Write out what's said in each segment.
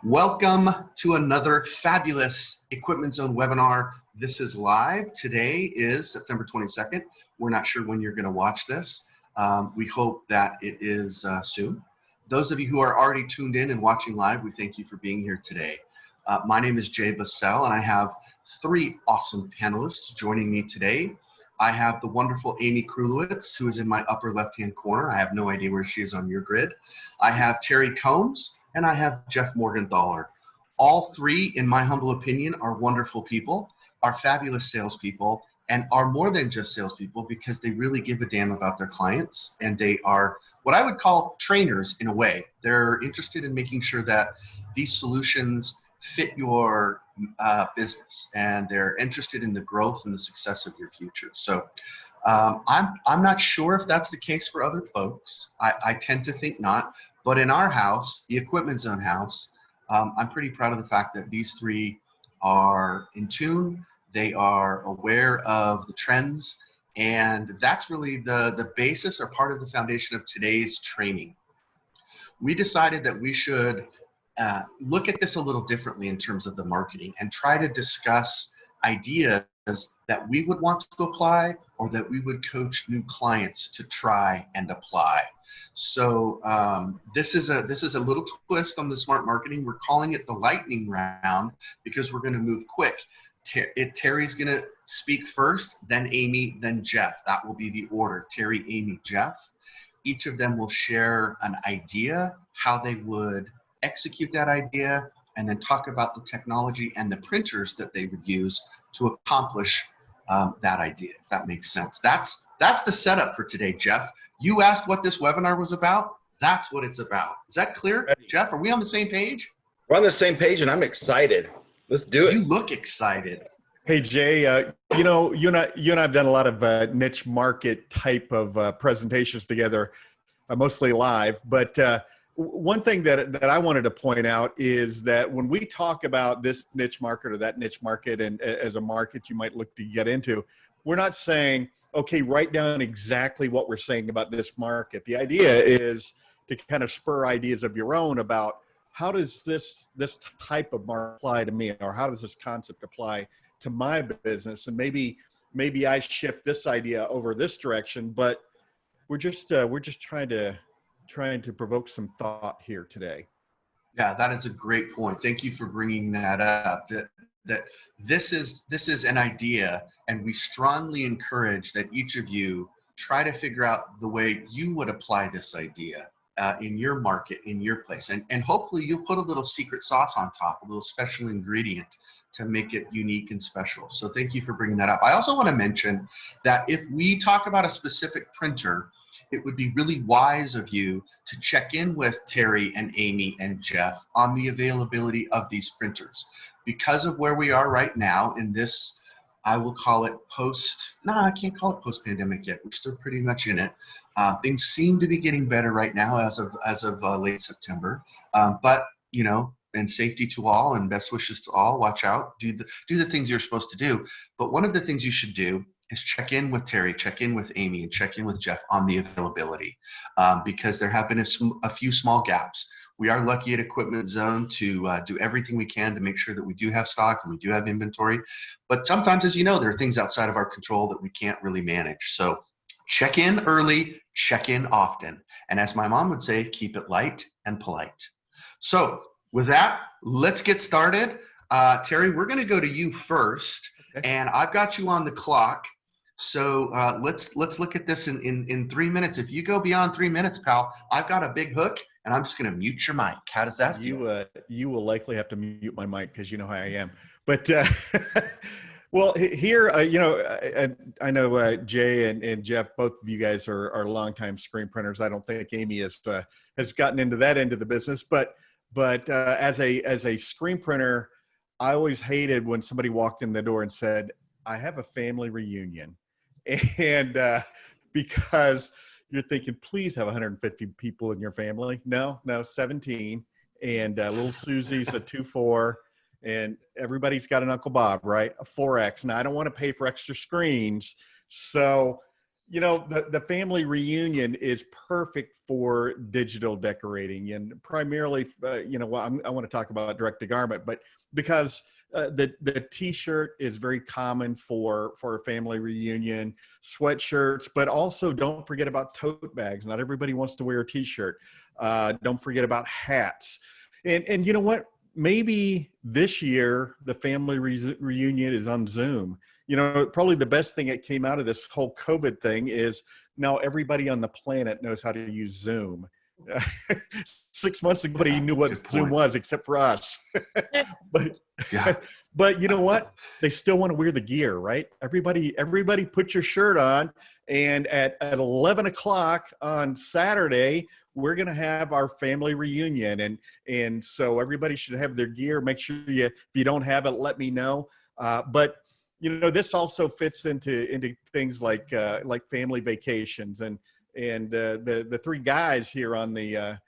Welcome to another fabulous Equipment Zone webinar. This is live. Today is September 22nd. We're not sure when you're going to watch this. We hope that it is soon. Those of you who are already tuned in and watching live, we thank you for being here today. My name is Jay Bassell, and I have three awesome panelists joining me today. I have the wonderful Amy Kugalitz, who is in my upper left-hand corner. I have no idea where she is on your grid. I have Terry Combs, and I have Jeff Morgenthaler. All three, in my humble opinion, are wonderful people, are fabulous salespeople, and are more than just salespeople because they really give a damn about their clients, and they are what I would call trainers in a way. They're interested in making sure that these solutions fit your business, and they're interested in the growth and the success of your future. So I'm not sure if that's the case for other folks. I tend to think not, but in our house, the Equipment Zone house, I'm pretty proud of the fact that these three are in tune. They are aware of the trends, and that's really the basis or part of the foundation of today's training. We decided that we should look at this a little differently in terms of the marketing and try to discuss ideas that we would want to apply or that we would coach new clients to try and apply. So this is a little twist on the smart marketing. We're calling it the lightning round because we're going to move quick. Terry's going to speak first, then Amy, then Jeff. That will be the order. Terry, Amy, Jeff. Each of them will share an idea, how they would execute that idea, and then talk about the technology and the printers that they would use to accomplish that idea, if that makes sense. That's the setup for today, Jeff. You asked what this webinar was about. That's what it's about. Is that clear? Ready. Jeff, are we on the same page? We're on the same page, and I'm excited. Let's do it. You look excited. Hey, Jay, you know, you and I have done a lot of niche market type of presentations together, mostly live. But one thing that I wanted to point out is that when we talk about this niche market or that niche market and as a market you might look to get into, we're not saying, okay, write down exactly what we're saying about this market. The idea is to kind of spur ideas of your own about how does this type of market apply to me, or how does this concept apply to my business, and maybe I shift this idea over this direction. But we're just trying to provoke some thought here today. Yeah, that is a great point. Thank you for bringing that up. That this is an idea, and we strongly encourage that each of you try to figure out the way you would apply this idea in your market, in your place, and hopefully you'll put a little secret sauce on top, a little special ingredient to make it unique and special. So thank you for bringing that up. I also want to mention that if we talk about a specific printer, it would be really wise of you to check in with Terry and Amy and Jeff on the availability of these printers. Because of where we are right now in this, I will call it I can't call it post-pandemic yet. We're still pretty much in it. Things seem to be getting better right now as of late September. But, you know, and safety to all and best wishes to all. Watch out. Do the things you're supposed to do. But one of the things you should do is check in with Terry, check in with Amy, and check in with Jeff on the availability, because there have been a few small gaps. We are lucky at Equipment Zone to do everything we can to make sure that we do have stock and we do have inventory. But sometimes, as you know, there are things outside of our control that we can't really manage. So check in early, check in often. And as my mom would say, keep it light and polite. So with that, let's get started. Terry, we're going to go to you first. Okay. And I've got you on the clock. So let's look at this in 3 minutes. If you go beyond 3 minutes, pal, I've got a big hook, and I'm just going to mute your mic. How does that feel? You will likely have to mute my mic because you know how I am. But well, here, you know, I know Jay and Jeff, both of you guys are longtime screen printers. I don't think Amy has gotten into that end of the business, but as a screen printer, I always hated when somebody walked in the door and said, "I have a family reunion." And because you're thinking, please have 150 people in your family. No, 17. And little Susie's a 2-4. And everybody's got an Uncle Bob, right? A 4X. Now, I don't want to pay for extra screens. So You know, the family reunion is perfect for digital decorating, and primarily, you know, I want to talk about direct to garment, but because the T-shirt is very common for a family reunion, sweatshirts, but also don't forget about tote bags. Not everybody wants to wear a T-shirt. Don't forget about hats, and you know what? Maybe this year the family reunion is on Zoom. You know, probably the best thing that came out of this whole COVID thing is now everybody on the planet knows how to use Zoom. 6 months ago, nobody knew what Zoom was except for us. but Yeah. but you know what? They still want to wear the gear, right? Everybody put your shirt on, and at 11 o'clock on Saturday, we're going to have our family reunion, and so everybody should have their gear. Make sure if you don't have it, let me know. But you know, this also fits into things like family vacations, and the three guys here on the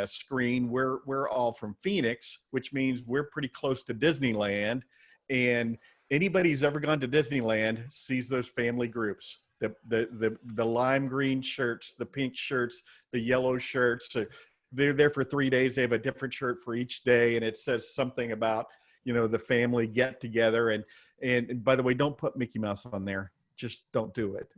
screen. We're all from Phoenix, which means we're pretty close to Disneyland, and anybody who's ever gone to Disneyland sees those family groups. The lime green shirts, the pink shirts, the yellow shirts. They're there for 3 days. They have a different shirt for each day, and it says something about, you know, the family get together. And by the way, don't put Mickey Mouse on there. Just don't do it.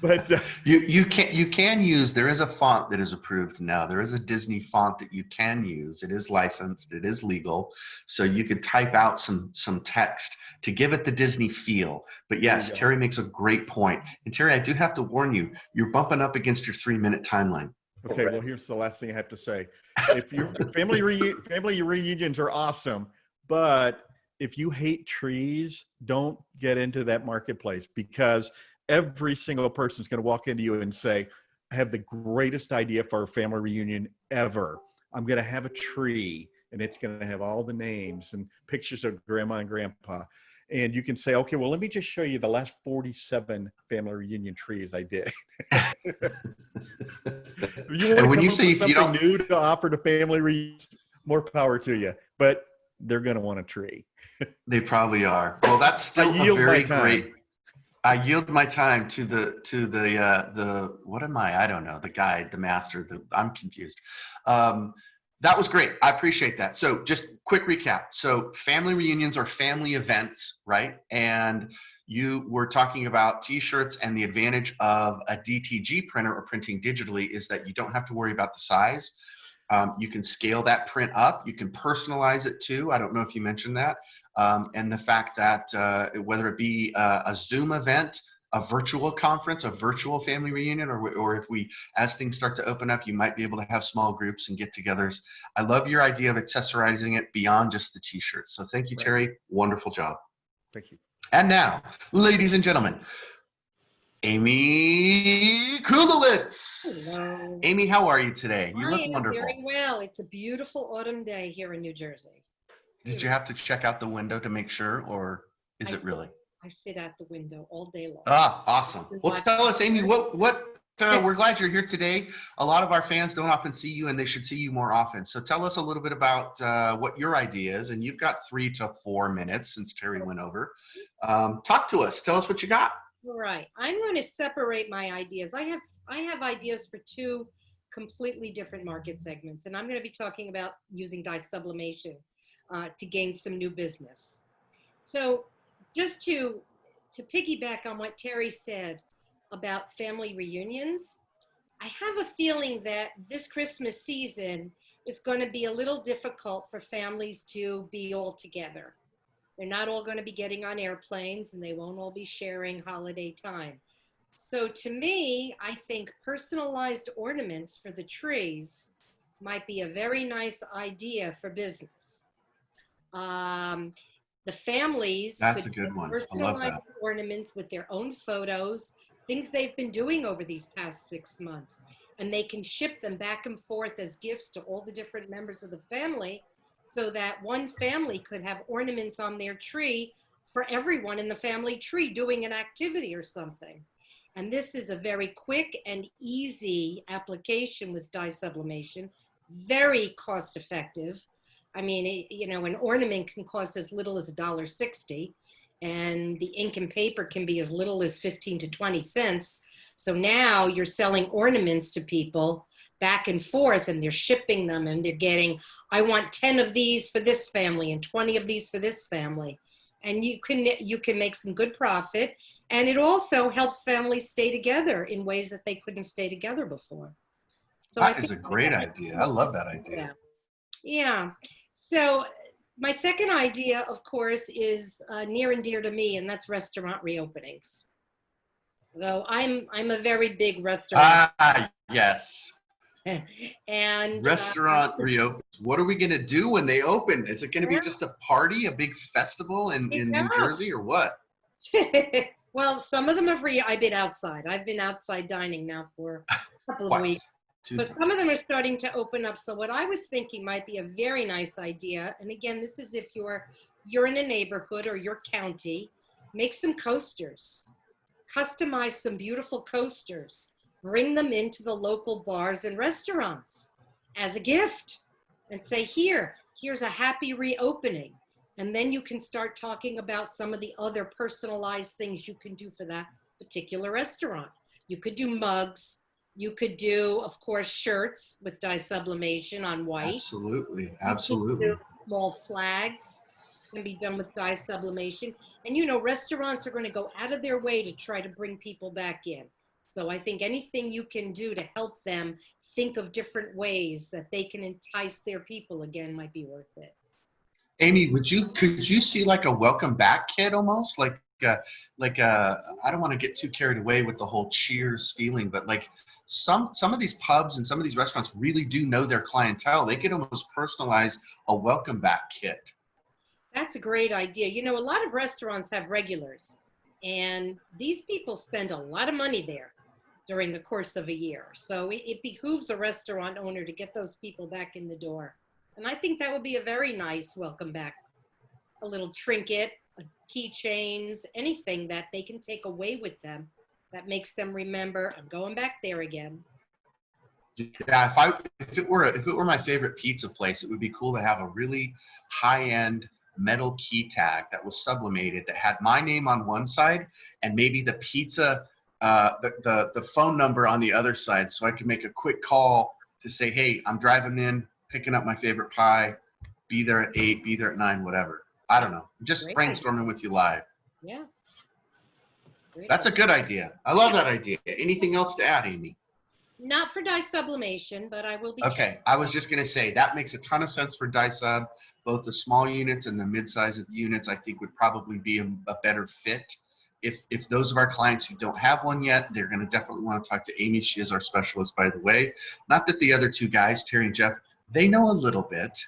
But you can use, there is a font that is approved now. There is a Disney font that you can use. It is licensed, it is legal. So you could type out some text to give it the Disney feel. But yes, Terry makes a great point. And Terry, I do have to warn you, you're bumping up against your 3-minute timeline. Okay, well, here's the last thing I have to say. If your family reunions are awesome, but if you hate trees, don't get into that marketplace, because every single person is going to walk into you and say, I have the greatest idea for a family reunion ever. I'm going to have a tree, and it's going to have all the names and pictures of grandma and grandpa. And you can say, okay, well, let me just show you the last 47 family reunion trees I did. And when you say if you don't new to offer to family reunion, more power to you. But they're going to want a tree. They probably are. Well, that's still a very great. I yield my time to the what am I? I don't know. The guide, the master. I'm confused. That was great. I appreciate that. So just quick recap. So family reunions are family events, right? And you were talking about T-shirts, and the advantage of a DTG printer or printing digitally is that you don't have to worry about the size. You can scale that print up. You can personalize it too. I don't know if you mentioned that. And the fact that whether it be a Zoom event, a virtual conference, a virtual family reunion, or if as things start to open up, you might be able to have small groups and get-togethers. I love your idea of accessorizing it beyond just the T-shirts. So thank you, Terry. Wonderful job. Thank you. And now, ladies and gentlemen, Amy Kugalitz. Hello. Amy, how are you today? You look wonderful. Very well. It's a beautiful autumn day here in New Jersey. Did you have to check out the window to make sure, or is it really? I sit at the window all day long. Ah, awesome. Well, tell us, Amy, what we're glad you're here today. A lot of our fans don't often see you, and they should see you more often. So tell us a little bit about what your idea is, and you've got 3 to 4 minutes since Terry went over. Talk to us. Tell us what you got. All right. I'm going to separate my ideas. I have ideas for 2 completely different market segments, and I'm going to be talking about using dye sublimation to gain some new business. So just to piggyback on what Terry said about family reunions, I have a feeling that this Christmas season is going to be a little difficult for families to be all together. They're not all going to be getting on airplanes, and they won't all be sharing holiday time. So to me, I think personalized ornaments for the trees might be a very nice idea for business. The families That's a good one. I love that. Ornaments with their own photos, things they've been doing over these past 6 months, and they can ship them back and forth as gifts to all the different members of the family, so that one family could have ornaments on their tree for everyone in the family tree doing an activity or something. And this is a very quick and easy application with dye sublimation, very cost effective. I mean, an ornament can cost as little as $1.60, and the ink and paper can be as little as 15 to 20 cents. So now you're selling ornaments to people back and forth, and they're shipping them, and they're getting, I want 10 of these for this family and 20 of these for this family. And you can make some good profit. And it also helps families stay together in ways that they couldn't stay together before. So That is a great idea. I love that idea. Yeah. So my second idea, of course, is near and dear to me, and that's restaurant reopenings. So I'm a very big restaurant. Yes. And restaurant reopens. What are we going to do when they open? Is it going to be just a party, a big festival in New Jersey, or what? Well, some of them I've been outside. I've been outside dining now for a couple of weeks. But some of them are starting to open up. So what I was thinking might be a very nice idea, and again, this is if you're in a neighborhood or your county, make some coasters. Customize some beautiful coasters. Bring them into the local bars and restaurants as a gift and say, here's a happy reopening. And then you can start talking about some of the other personalized things you can do for that particular restaurant. You could do mugs. You could do, of course, shirts with dye sublimation on white. Absolutely. You could do small flags. Can be done with dye sublimation. And restaurants are going to go out of their way to try to bring people back in. So I think anything you can do to help them think of different ways that they can entice their people again might be worth it. Amy, could you see like a welcome back kit almost? I don't want to get too carried away with the whole Cheers feeling, but like some of these pubs and some of these restaurants really do know their clientele. They could almost personalize a welcome back kit. That's a great idea. A lot of restaurants have regulars, and these people spend a lot of money there during the course of a year. So it behooves a restaurant owner to get those people back in the door. And I think that would be a very nice welcome back. A little trinket, keychains, anything that they can take away with them that makes them remember, I'm going back there again. Yeah, if it were my favorite pizza place, it would be cool to have a really high-end metal key tag that was sublimated that had my name on one side and maybe the pizza the phone number on the other side, so I could make a quick call to say, hey, I'm driving in, picking up my favorite pie, be there at 8, be there at 9, whatever. I don't know. I'm just brainstorming with you live. Yeah. That's a good idea. I love that idea. Anything else to add, Amy? Not for dye sublimation, but I will be. Okay, I was just going to say that makes a ton of sense for dye sub. Both the small units and the mid-size units, I think, would probably be a better fit. If those of our clients who don't have one yet, they're going to definitely want to talk to Amy. She is our specialist, by the way. Not that the other two guys, Terry and Jeff, they know a little bit.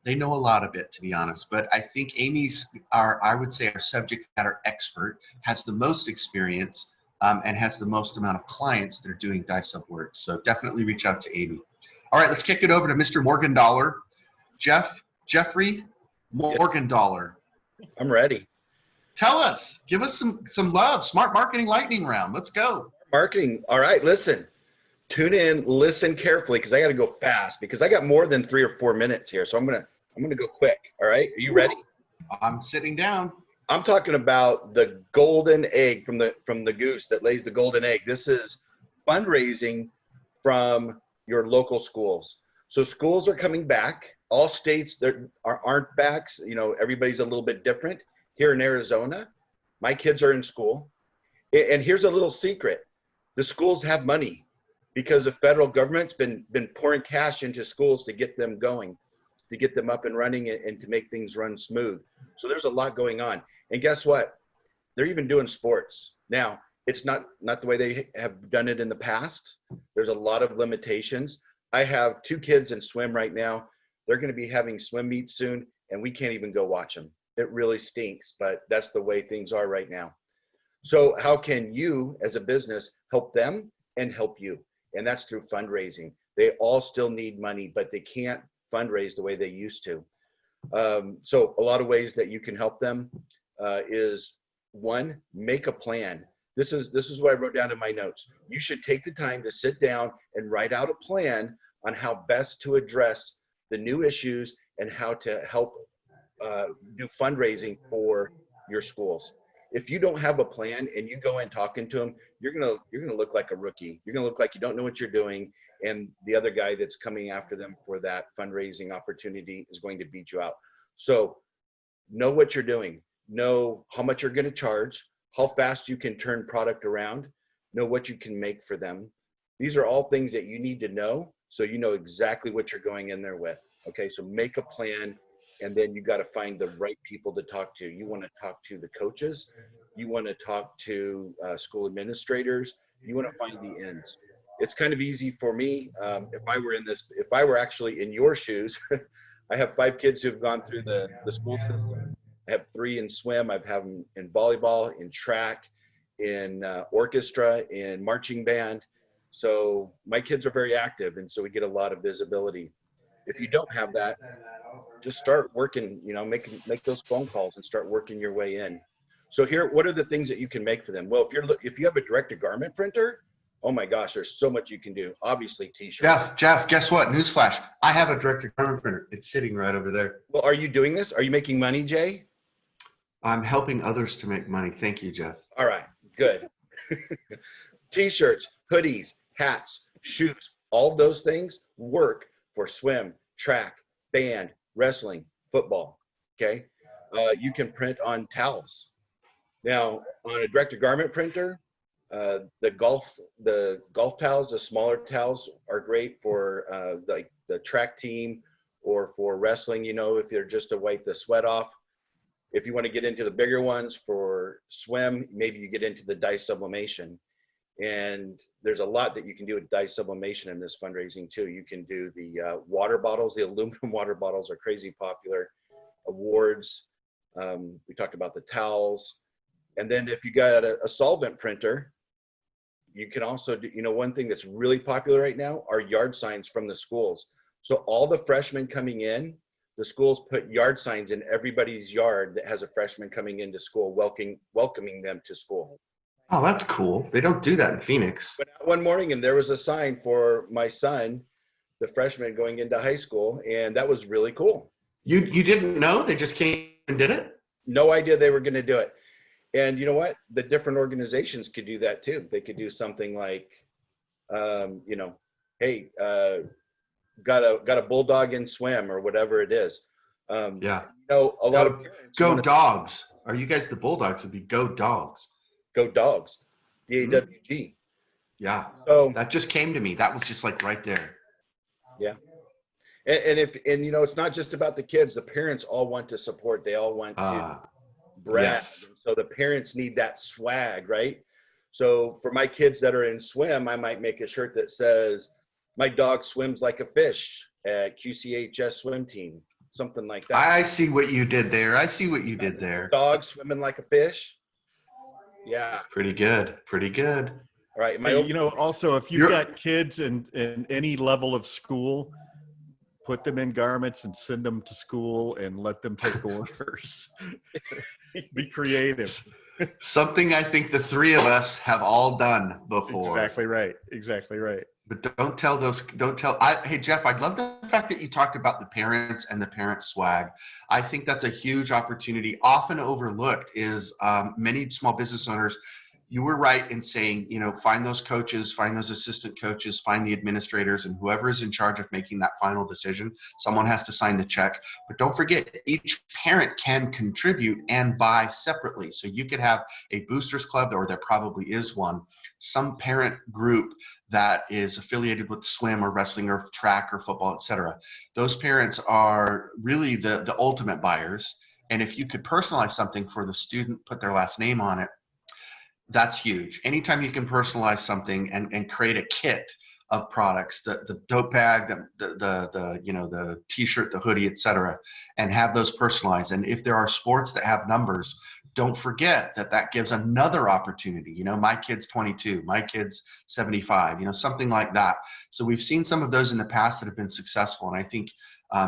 They know a lot of it, to be honest. But I think Amy's I would say our subject matter expert, has the most experience and has the most amount of clients that are doing dye sub work. So definitely reach out to Amy. All right, let's kick it over to Mr. Morgenthaler. Jeffrey Morgenthaler. I'm ready. Tell us, give us some love. Smart Marketing Lightning Round. Let's go. Marketing. All right, listen. Tune in, listen carefully, because I got to go fast because I got more than 3 or 4 minutes here. So I'm gonna go quick. All right, are you ready? I'm sitting down. I'm talking about the golden egg from the goose that lays the golden egg. This is fundraising from your local schools. So schools are coming back. All states that aren't back. Everybody's a little bit different. Here in Arizona, my kids are in school. And here's a little secret. The schools have money because the federal government's been pouring cash into schools to get them going, to get them up and running and to make things run smooth. So there's a lot going on. And guess what? They're even doing sports. Now, it's not the way they have done it in the past. There's a lot of limitations. I have 2 kids in swim right now. They're going to be having swim meets soon, and we can't even go watch them. It really stinks, but that's the way things are right now. So how can you as a business help them and help you? And that's through fundraising. They all still need money, but they can't fundraise the way they used to. So a lot of ways that you can help them is 1, make a plan. This is what I wrote down in my notes. You should take the time to sit down and write out a plan on how best to address the new issues and how to help do fundraising for your schools. If you don't have a plan and you go in talking to them, you're gonna look like a rookie. You're gonna look like you don't know what you're doing, and the other guy that's coming after them for that fundraising opportunity is going to beat you out. So know what you're doing. Know how much you're going to charge, how fast you can turn product around, know what you can make for them. These are all things that you need to know so you know exactly what you're going in there with. Okay, so make a plan, and then you got to find the right people to talk to. You want to talk to the coaches, you want to talk to school administrators, you want to find the ends. It's kind of easy for me. If I were actually in your shoes, I have 5 kids who've gone through the school system. I have 3 in swim. I've had them in volleyball, in track, in orchestra, in marching band. So my kids are very active, and so we get a lot of visibility. If you don't have that, just start working, make those phone calls and start working your way in. So here, what are the things that you can make for them? Well, if you have a direct-to-garment printer, oh my gosh, there's so much you can do. Obviously, t-shirts. Jeff, guess what? Newsflash. I have a direct-to-garment printer. It's sitting right over there. Well, are you doing this? Are you making money, Jay? I'm helping others to make money. Thank you, Jeff. All right, good. T-shirts, hoodies, hats, shoes, all those things work for swim, track, band, wrestling, football, okay? You can print on towels. Now, on a direct-to-garment printer, the golf towels, the smaller towels are great for like the track team or for wrestling, if you're just to wipe the sweat off. If you want to get into the bigger ones for swim, maybe you get into the dye sublimation. And there's a lot that you can do with dye sublimation in this fundraising too. You can do the water bottles. The aluminum water bottles are crazy popular. Awards. We talked about the towels. And then if you got a solvent printer, you can also do, one thing that's really popular right now are yard signs from the schools. So all the freshmen coming in, the schools put yard signs in everybody's yard that has a freshman coming into school, welcoming them to school. Oh, that's cool. They don't do that in Phoenix. Went out one morning and there was a sign for my son, the freshman going into high school, and that was really cool. You didn't know? They just came and did it? No idea they were going to do it. And you know what? The different organizations could do that too. They could do something like, hey, got a bulldog in swim or whatever it is. Yeah. A lot of parents go dogs. Are you guys the Bulldogs? Would be go dogs. Go dogs. DAWG. Yeah. So that just came to me. That was just like right there. Yeah. And it's not just about the kids. The parents all want to support. They all want to brag. Yes. So the parents need that swag, right? So for my kids that are in swim, I might make a shirt that says, "My dog swims like a fish at QCHS swim team," something like that. I see what you did there. Dog swimming like a fish. Yeah. Pretty good. All right. Also, if you've got kids in any level of school, put them in garments and send them to school and let them take orders. Be creative. Something I think the 3 of us have all done before. Exactly right. But hey Jeff, I'd love the fact that you talked about the parents and the parent swag. I think that's a huge opportunity, often overlooked is many small business owners. You were right in saying, find those coaches, find those assistant coaches, find the administrators, and whoever is in charge of making that final decision. Someone has to sign the check. But don't forget, each parent can contribute and buy separately. So you could have a boosters club, or there probably is one, some parent group that is affiliated with swim or wrestling or track or football, etc. Those parents are really the ultimate buyers. And if you could personalize something for the student, put their last name on it, that's huge. Anytime you can personalize something and create a kit of products, the tote bag, the t-shirt, the hoodie, etc., and have those personalized. And if there are sports that have numbers, don't forget that gives another opportunity. My kid's 22, my kid's 75, something like that. So we've seen some of those in the past that have been successful. And I think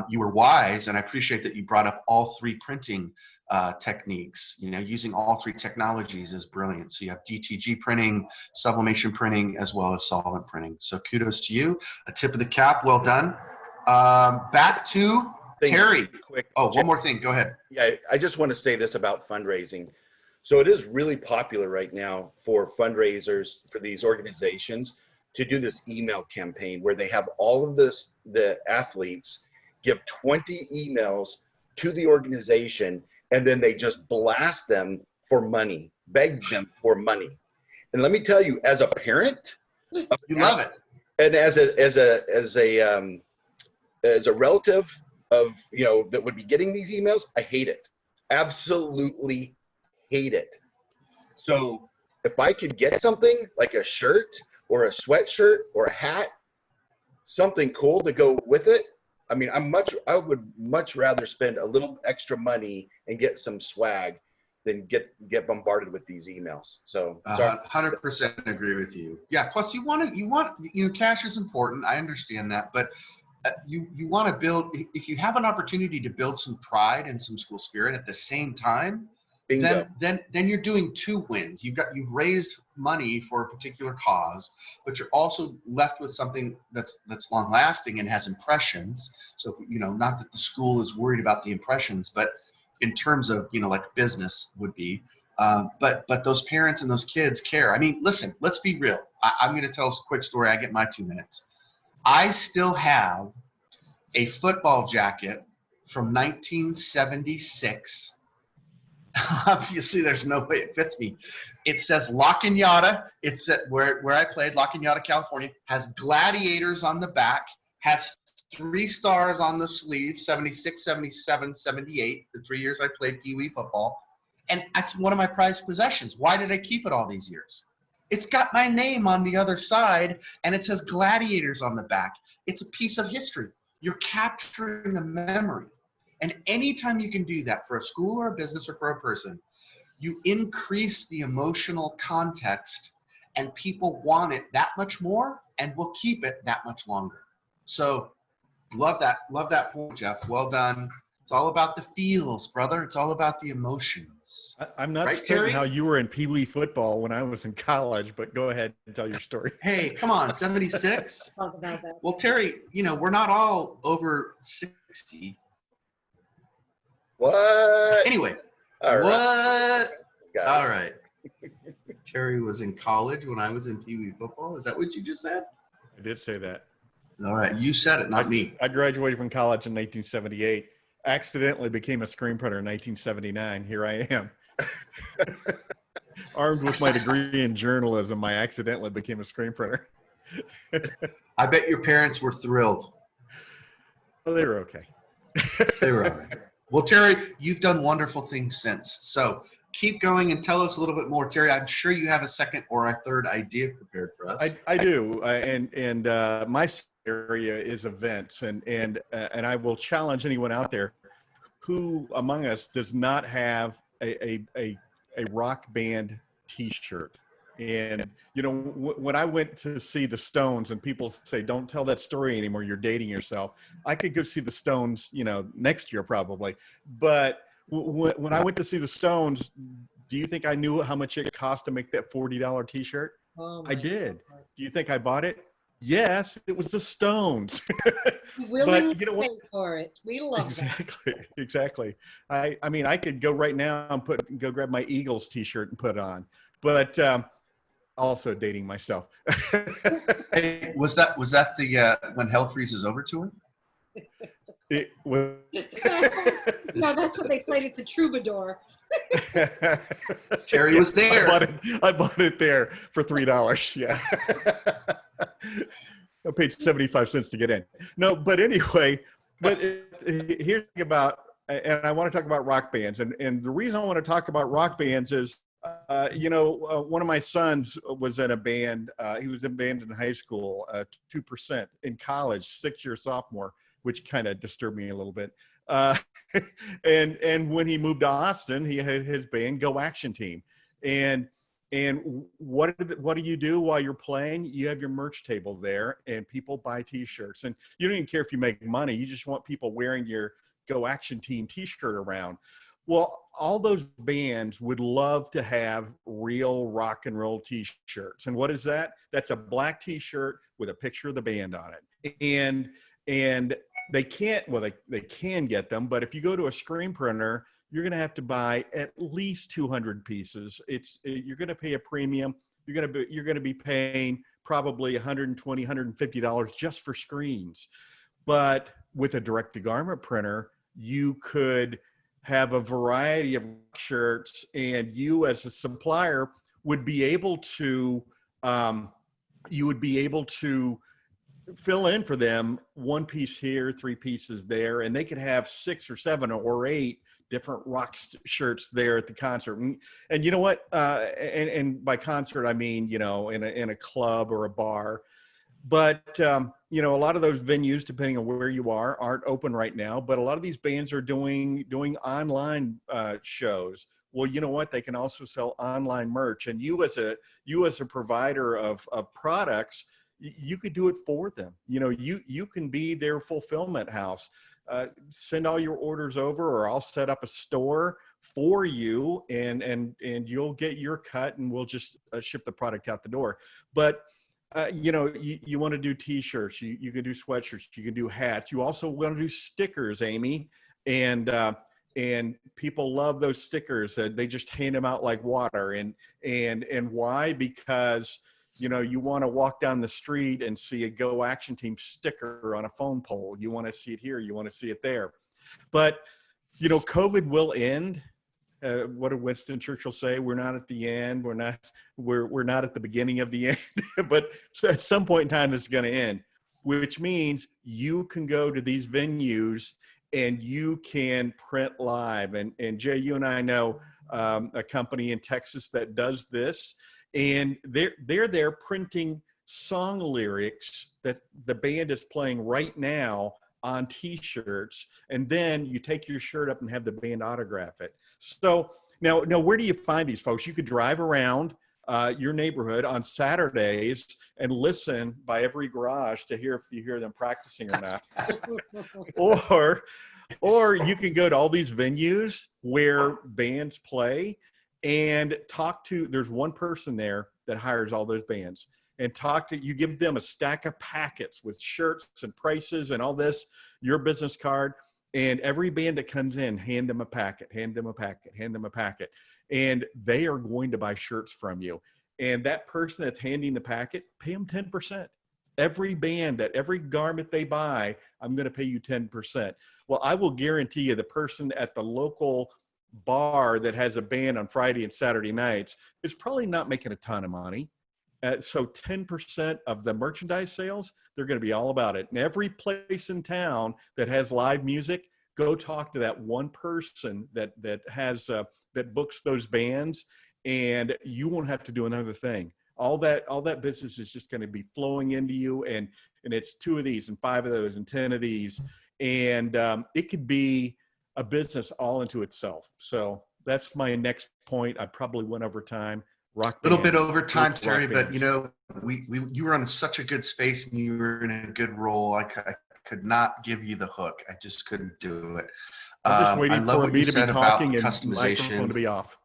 you were wise, and I appreciate that you brought up all 3 printing techniques. Using all 3 technologies is brilliant. So you have DTG printing, sublimation printing, as well as solvent printing. So kudos to you. A tip of the cap. Well done. Back to Terry. Quick. Oh, one more thing. Go ahead. Yeah, I just want to say this about fundraising. So it is really popular right now for fundraisers, for these organizations to do this email campaign where they have all of the athletes give 20 emails to the organization, and then they just blast them for money, beg them for money. And let me tell you, as a parent, You love it. and as a relative of, that would be getting these emails, I hate it. Absolutely hate it. So if I could get something like a shirt or a sweatshirt or a hat, something cool to go with it, I mean, I would much rather spend a little extra money and get some swag than get bombarded with these emails. So 100% agree with you. Yeah. Plus cash is important. I understand that, but you want to build, if you have an opportunity to build some pride and some school spirit at the same time, bingo. then you're doing two wins. You've raised money for a particular cause, but you're also left with something that's long lasting and has impressions. So, not that the school is worried about the impressions, but in terms of, like business would be, but those parents and those kids care. I mean, listen, let's be real. I'm going to tell a quick story. I get my 2 minutes. I still have a football jacket from 1976. Obviously, there's no way it fits me. It says La Cañada. It's at where I played, La Cañada, California. Has gladiators on the back. Has 3 stars on the sleeve, 76, 77, 78, the 3 years I played Pee Wee football. And that's one of my prized possessions. Why did I keep it all these years? It's got my name on the other side, and it says gladiators on the back. It's a piece of history. You're capturing a memory. And anytime you can do that for a school or a business or for a person, you increase the emotional context, and people want it that much more and will keep it that much longer. So love that point, Jeff. Well done. It's all about the feels, brother. It's all about the emotions. I'm not Right, certain Terry? how you were in Pee Wee football when I was in college, but go ahead and tell your story. Hey, come on, 76? Talk about that. Well, Terry, we're not all over 60. What? Anyway, All right. what? Got it. All right. Terry was in college when I was in Pee Wee football. Is that what you just said? I did say that. All right. You said it, not me. I graduated from college in 1978. Accidentally became a screen printer in 1979. Here I am. Armed with my degree in journalism, I accidentally became a screen printer. I bet your parents were thrilled. Well, they were okay. They were all right. Well, Terry, you've done wonderful things since. So keep going and tell us a little bit more. Terry, I'm sure you have a second or a third idea prepared for us. I do. And my area is events. And I will challenge anyone out there who among us does not have a rock band t-shirt. And, when I went to see the Stones and people say, don't tell that story anymore, you're dating yourself. I could go see the Stones, next year probably. But when I went to see the Stones, do you think I knew how much it cost to make that $40 t-shirt? Oh, I did. Do you think I bought it? Yes, it was the Stones. We willingly But you know what? pay for it. We love Exactly. I mean, I could go right now and go grab my Eagles t-shirt and put it on. But also dating myself. Hey, was that the When Hell Freezes Over tour? It was. that. No, that's what they played at the Troubadour. Terry was there. I bought it there for $3. Yeah. I paid 75 cents to get in. No, but anyway, here's about, and I want to talk about rock bands. And the reason I want to talk about rock bands is, one of my sons was in a band. He was in a band in high school, 2%, in college, 6-year sophomore, which kind of disturbed me a little bit. And when he moved to Austin, he had his band Go Action Team. And what do you do while you're playing? You have your merch table there, and people buy T-shirts. And you don't even care if you make money. You just want people wearing your Go Action Team T-shirt around. Well, all those bands would love to have real rock and roll T-shirts. And what is that? That's a black T-shirt with a picture of the band on it. And they can't, well, they can get them, but if you go to a screen printer, you're going to have to buy at least 200 pieces. You're going to pay a premium. You're going to be paying probably $120, $150 just for screens. But with a direct-to-garment printer, you could have a variety of shirts, and you as a supplier would be able to fill in for them 1 piece here, 3 pieces there, and they could have 6 or 7 or 8 different shirts there at the concert. And you know what? And by concert, I mean, in a club or a bar. But, a lot of those venues, depending on where you are, aren't open right now. But a lot of these bands are doing online shows. Well, you know what? They can also sell online merch. And you as a provider of products, you could do it for them. You can be their fulfillment house. Send all your orders over, or I'll set up a store for you, and you'll get your cut, and we'll just ship the product out the door. But you want to do T-shirts, you can do sweatshirts, you can do hats. You also want to do stickers, Amy, and people love those stickers. They just hand them out like water. And why? Because you want to walk down the street and see a Go Action Team sticker on a phone pole. You want to see it here. You want to see it there. But, COVID will end. What did Winston Churchill say? We're not at the end. We're not at the beginning of the end. But at some point in time, it's going to end, which means you can go to these venues and you can print live. And Jay, you and I know a company in Texas that does this. And they're there printing song lyrics that the band is playing right now on T-shirts, and then you take your shirt up and have the band autograph it. So now where do you find these folks? You could drive around your neighborhood on Saturdays and listen by every garage to hear if you hear them practicing or not. or you can go to all these venues where bands play and there's one person there that hires all those bands, and you give them a stack of packets with shirts and prices and all this, your business card, and every band that comes in, hand them a packet, and they are going to buy shirts from you. And that person that's handing the packet, pay them 10%. Every band, every garment they buy, I'm going to pay you 10%. Well, I will guarantee you the person at the local bar that has a band on Friday and Saturday nights is probably not making a ton of money. So 10% of the merchandise sales, they're going to be all about it. And every place in town that has live music, go talk to that one person that books those bands, and you won't have to do another thing. All that business is just going to be flowing into you, and it's 2 of these and 5 of those and 10 of these, and it could be a business all into itself. So that's my next point. I probably went over time. A little bit over time, Terry, but you were on such a good space and you were in a good role. I could not give you the hook. I just couldn't do it. I'm just waiting for me to be talking and customization. Microphone to be off.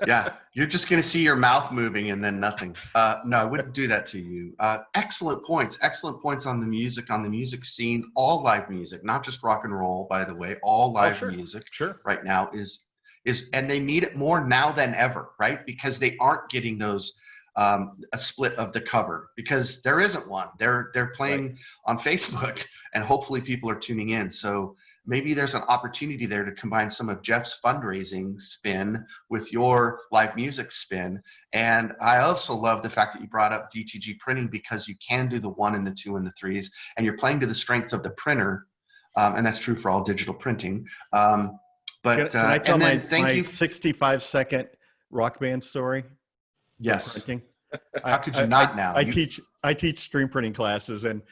Yeah, you're just going to see your mouth moving and then nothing. No, I wouldn't do that to you. Excellent points on the music scene. All live music, not just rock and roll, by the way. All live music right now is, and they need it more now than ever, right? Because they aren't getting those a split of the cover, because there isn't one. They're playing on Facebook, and hopefully people are tuning in. So maybe there's an opportunity there to combine some of Jeff's fundraising spin with your live music spin. And I also love the fact that you brought up DTG printing, because you can do the 1 and the 2 and the 3s, and you're playing to the strength of the printer. And that's true for all digital printing. But can I tell my 65-second rock band story? Yes. How could you not now? I teach screen printing classes, and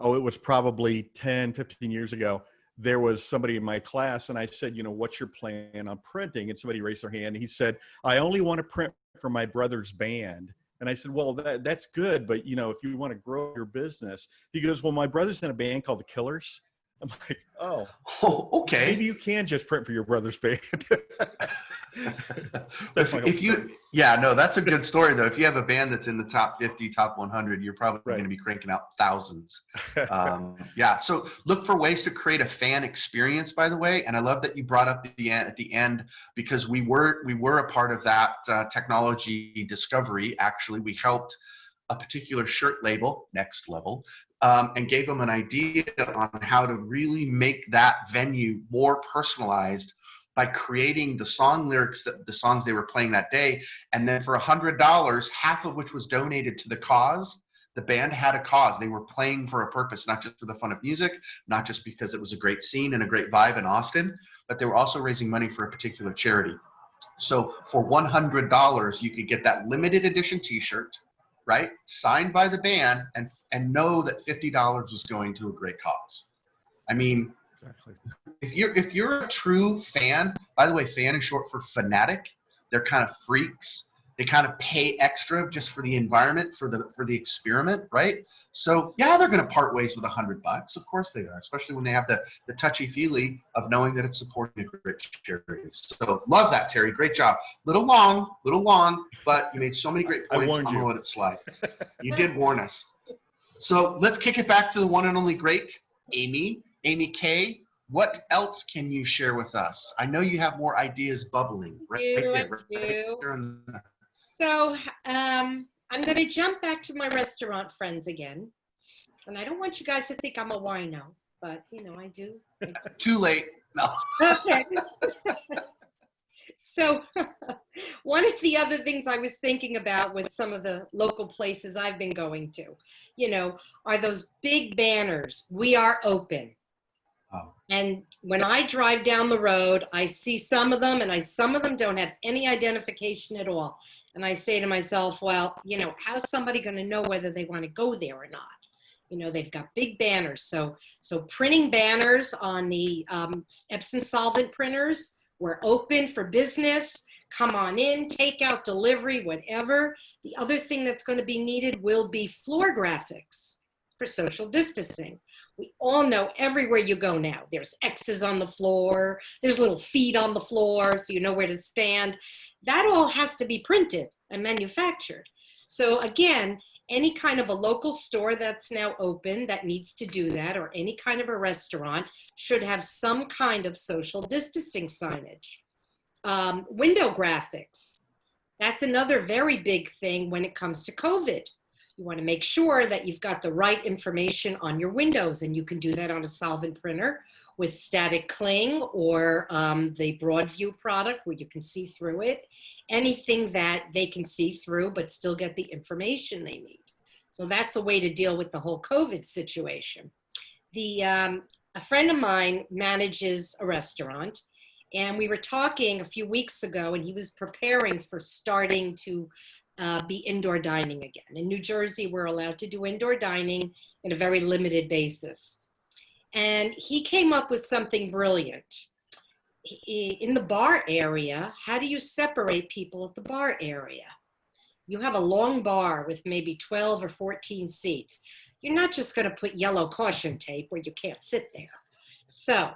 it was probably 10, 15 years ago. There was somebody in my class, and I said, what's your plan on printing? And somebody raised their hand. He said, I only want to print for my brother's band. And I said, well, that's good, but if you want to grow your business. He goes, well, my brother's in a band called the Killers. I'm like, oh, okay. Maybe you can just print for your brother's band. That's my if you, yeah, no, that's a good story though. If you have a band that's in the top 50, top 100, you're probably Right. going to be cranking out thousands. Yeah. So look for ways to create a fan experience, by the way. And I love that you brought up at the end, because we were a part of that technology discovery. Actually, we helped a particular shirt label, Next Level, and gave them an idea on how to really make that venue more personalized by creating the song lyrics, the songs they were playing that day. And then for $100, half of which was donated to the cause. The band had a cause. They were playing for a purpose, not just for the fun of music, not just because it was a great scene and a great vibe in Austin, but they were also raising money for a particular charity. So for $100, you could get that limited edition t-shirt, right? Signed by the band, and know that $50 was going to a great cause. I mean, Exactly. if you're a true fan, by the way, fan is short for fanatic. They're kind of freaks. They kind of pay extra just for the environment, for the experiment, right? So yeah, they're going to part ways with $100. Of course they are, especially when they have the touchy feely of knowing that it's supporting a great charity. So love that, Terry. Great job. Little long, but you made so many great I points. warned I'm going you. to let it slide. You did warn us. So let's kick it back to the one and only great Amy K. What else can you share with us? I know you have more ideas bubbling right there. So I'm going to jump back to my restaurant friends again. And I don't want you guys to think I'm a wino, but you know, I do. Too late. No. Okay. So one of the other things I was thinking about with some of the local places I've been going to, you know, are those big banners, "We are open." Oh. And when I drive down the road, I see some of them, and some of them don't have any identification at all. And I say to myself, well, you know, how's somebody going to know whether they want to go there or not? You know, they've got big banners. So printing banners on the Epson Solvent printers, "We're open for business. Come on in, takeout, delivery, whatever." The other thing that's going to be needed will be floor graphics for social distancing. We all know everywhere you go now, there's X's on the floor, there's little feet on the floor, so you know where to stand. That all has to be printed and manufactured. So again, any kind of a local store that's now open that needs to do that, or any kind of a restaurant, should have some kind of social distancing signage. Window graphics. That's another very big thing when it comes to COVID. You want to make sure that you've got the right information on your windows, and you can do that on a solvent printer with static cling, or the Broadview product where you can see through it. Anything that they can see through but still get the information they need. So that's a way to deal with the whole COVID situation. A friend of mine manages a restaurant, and we were talking a few weeks ago, and he was preparing for starting to be indoor dining again. In New Jersey, we're allowed to do indoor dining in a very limited basis. And he came up with something brilliant. In the bar area, how do you separate people at the bar area? You have a long bar with maybe 12 or 14 seats. You're not just going to put yellow caution tape where you can't sit there. So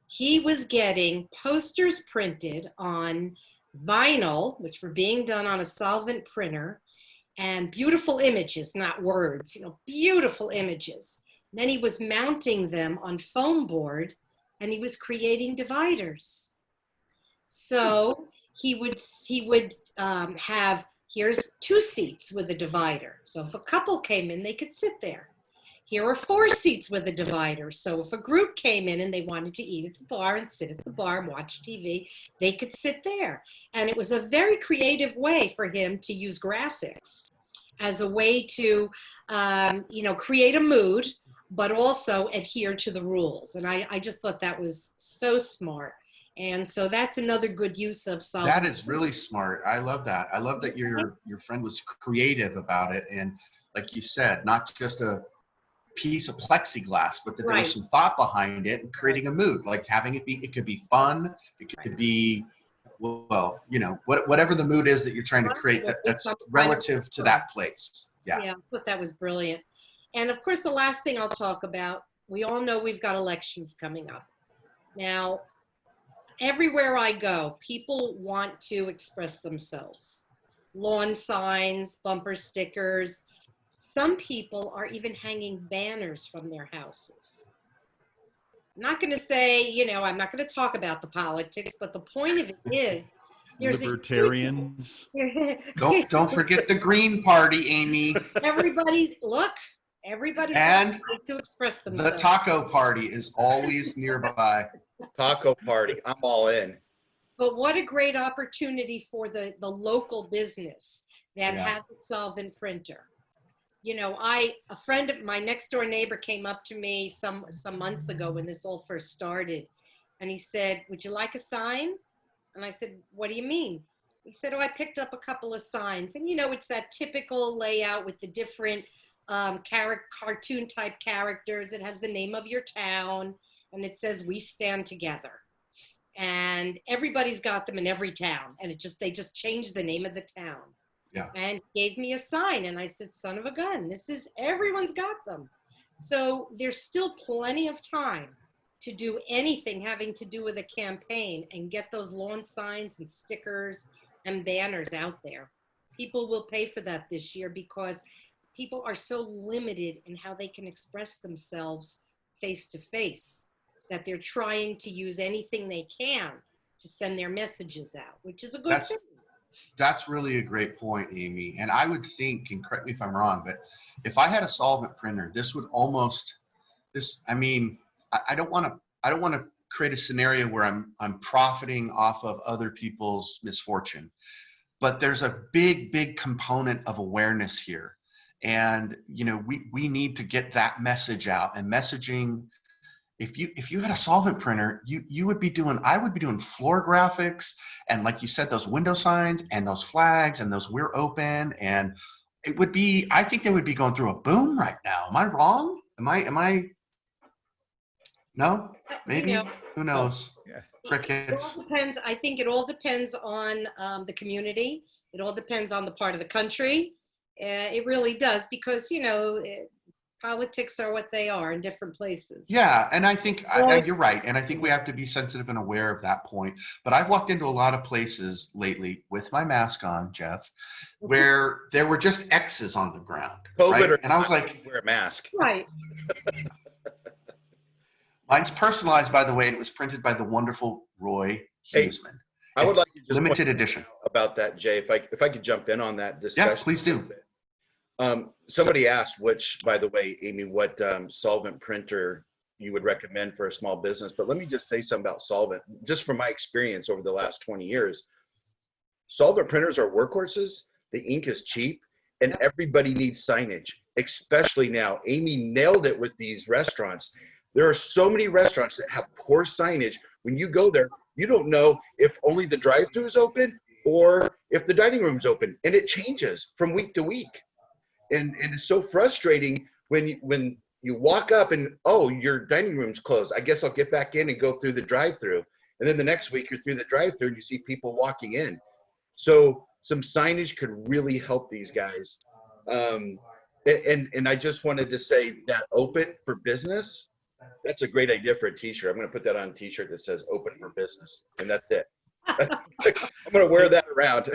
he was getting posters printed on vinyl, which were being done on a solvent printer, and beautiful images, not words, you know, beautiful images. And then he was mounting them on foam board, and he was creating dividers. So he would have, here's 2 seats with a divider. So if a couple came in, they could sit there. Here are 4 seats with a divider. So if a group came in and they wanted to eat at the bar and sit at the bar and watch TV, they could sit there. And it was a very creative way for him to use graphics as a way to, you know, create a mood, but also adhere to the rules. And I just thought that was so smart. And so that's another good use of solvent. That is really smart. I love that. I love that your friend was creative about it. And like you said, not just a piece of plexiglass, but that there was some thought behind it and creating a mood, like having it be, it could be fun, it could be, well, you know, whatever the mood is that you're trying to create, that's relative to that place. Yeah. I thought that was brilliant. And of course, the last thing I'll talk about, we all know we've got elections coming up. Now, everywhere I go, people want to express themselves. Lawn signs, bumper stickers. Some people are even hanging banners from their houses. I'm not going to say, I'm not going to talk about the politics, but the point of it is there's Libertarians. Don't forget the Green Party, Amy. Everybody's And right to express the themselves. Taco Party is always nearby. Taco party. I'm all in. But what a great opportunity for the local business that Yeah. has a solvent printer. My next door neighbor came up to me some months ago when this all first started. And he said, "Would you like a sign?" And I said, "What do you mean?" He said, "Oh, I picked up a couple of signs." And it's that typical layout with the different cartoon type characters. It has the name of your town and it says, "We stand together." And everybody's got them in every town. And they just changed the name of the town. Yeah. And gave me a sign. And I said, "Son of a gun, everyone's got them." So there's still plenty of time to do anything having to do with a campaign and get those lawn signs and stickers and banners out there. People will pay for that this year because people are so limited in how they can express themselves face to face that they're trying to use anything they can to send their messages out, which is a good thing. That's really a great point, Amy. And I would think, and correct me if I'm wrong, but if I had a solvent printer, this would I don't want to create a scenario where I'm profiting off of other people's misfortune, but there's a big component of awareness here. And, we need to get that message out, and messaging. If you had a solvent printer, I would be doing floor graphics and, like you said, those window signs and those flags and those "We're open," and I think they would be going through a boom right now. Am I wrong? Am I? No, maybe. Who knows? Yeah. Crickets. It all depends. I think it all depends on the community. It all depends on the part of the country. It really does, because politics are what they are in different places. Yeah, and I think you're right, and I think we have to be sensitive and aware of that point. But I've walked into a lot of places lately with my mask on, Jeff, where there were just X's on the ground. COVID, right? And I was like, wear a mask. Right. Mine's personalized, by the way, and it was printed by the wonderful Roy Huseman. I would like to just limited edition about that, Jay. If I could jump in on that discussion. Yeah, please do. Somebody asked, which, by the way, Amy, what solvent printer you would recommend for a small business. But let me just say something about solvent. Just from my experience over the last 20 years, solvent printers are workhorses. The ink is cheap, and everybody needs signage, especially now. Amy nailed it with these restaurants. There are so many restaurants that have poor signage. When you go there, you don't know if only the drive-thru is open or if the dining room's open, and it changes from week to week. And it's so frustrating when you walk up and, oh, your dining room's closed. I guess I'll get back in and go through the drive-thru. And then the next week you're through the drive-thru and you see people walking in. So some signage could really help these guys. And I just wanted to say that open for business, that's a great idea for a t-shirt. I'm going to put that on a t-shirt that says "Open for Business," and that's it. I'm going to wear that around.